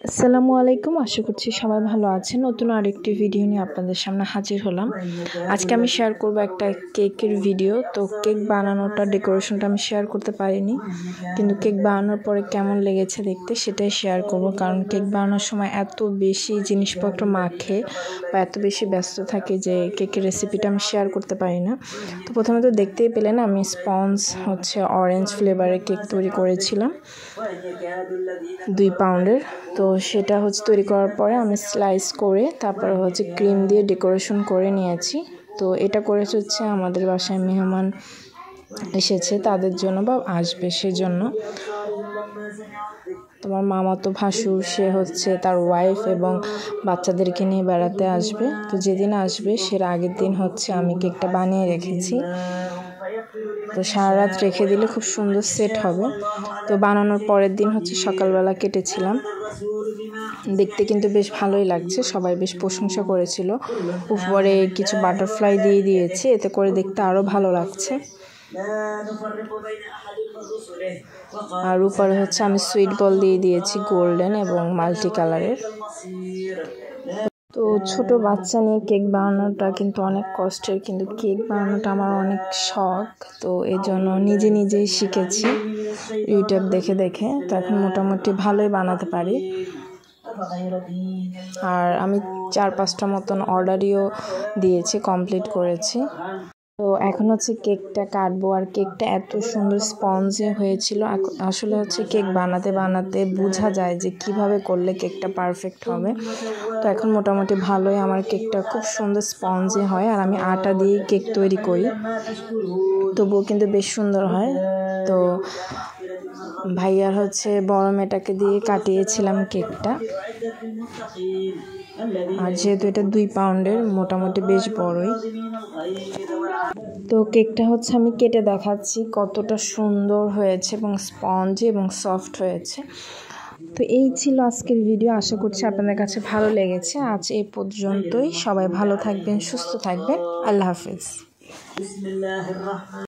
আসসালামু আলাইকুম, আশা করছি সবাই ভালো আছেন। নতুন আরেকটি ভিডিও নিয়ে আপনাদের সামনে হাজির হলাম। আজকে আমি শেয়ার করব একটা কেকের ভিডিও। তো কেক বানানোটা, ডেকোরেশনটা আমি শেয়ার করতে পারিনি, কিন্তু কেক বানানোর পরে কেমন লেগেছে দেখতে সেটাই শেয়ার করব। কারণ কেক বানানোর সময় এত বেশি জিনিসপত্র মাখে বা এত বেশি ব্যস্ত থাকে যে কেকের রেসিপিটা আমি শেয়ার করতে পারি না। তো প্রথমে তো দেখতেই পেলেন আমি স্পঞ্জ অরেঞ্জ ফ্লেভারের কেক তৈরি করেছিলাম 2 পাউন্ডের। তো সেটা তৈরি করার পরে আমি স্লাইস করে তারপরে ক্রিম দিয়ে ডেকোরেশন করে নিয়েছি। তো এটা করেছে আমাদের বাসায় মেহমান এসেছে তাদের জন্য বা আসবে সেজন্য। তোমার মামাতো ভাসুর সে তার ওয়াইফ এবং বাচ্চাদেরকে নিয়ে বেড়াতে আসবে। তো যেদিন আসবে সের আগের দিন আমি কেকটা বানিয়ে রেখেছি। তো সারা রাত রেখে দিলে খুব সুন্দর সেট হবে। তো বানানোর পরের দিন সকালবেলা কেটেছিলাম। দেখতে কিন্তু বেশ ভালোই লাগছে, সবাই বেশ প্রশংসা করেছিল। উপরে কিছু বাটারফ্লাই দিয়ে দিয়েছে, এতে করে দেখতে আরও ভালো লাগছে। আর উপরে আমি সুইট বল দিয়ে দিয়েছি গোল্ডেন এবং মাল্টি কালারের। তো ছোট বাচ্চা নিয়ে কেক বানানোটা কিন্তু অনেক কষ্টের, কিন্তু কেক বানানোটা আমার অনেক শখ। তো এই জন্য নিজেই শিখেছি ইউটিউব দেখে। তো এখন মোটামুটি ভালোই বানাতে পারি। আর আমি 4-5টা মতন অর্ডারও দিয়েছি, কমপ্লিট করেছি। তো এখন কেকটা কাটবো। আর কেকটা এত সুন্দর স্পঞ্জি হয়েছিল। আসলে কেক বানাতে বোঝা যায় যে কিভাবে করলে কেকটা পারফেক্ট হবে। তো এখন মোটামুটি ভালোই আমার কেকটা খুব সুন্দর স্পঞ্জি হয়। আর আমি আটা দিয়ে কেক তৈরি করি, তবুও কিন্তু বেশ সুন্দর হয়। তো ভাইয়ার বড় মেয়েটাকে দিয়ে কাটিয়েছিলাম কেকটা। আর যেহেতু এটা 2 পাউন্ডের, মোটামুটি বেশ বড়ই। তো কেকটা আমি কেটে দেখাচ্ছি কতটা সুন্দর হয়েছে এবং স্পঞ্জি এবং সফট হয়েছে। তো এই ছিল আজকের ভিডিও। আশা করছি আপনাদের কাছে ভালো লেগেছে। আজ এই পর্যন্তই। সবাই ভালো থাকবেন, সুস্থ থাকবেন। আল্লাহ হাফেজ।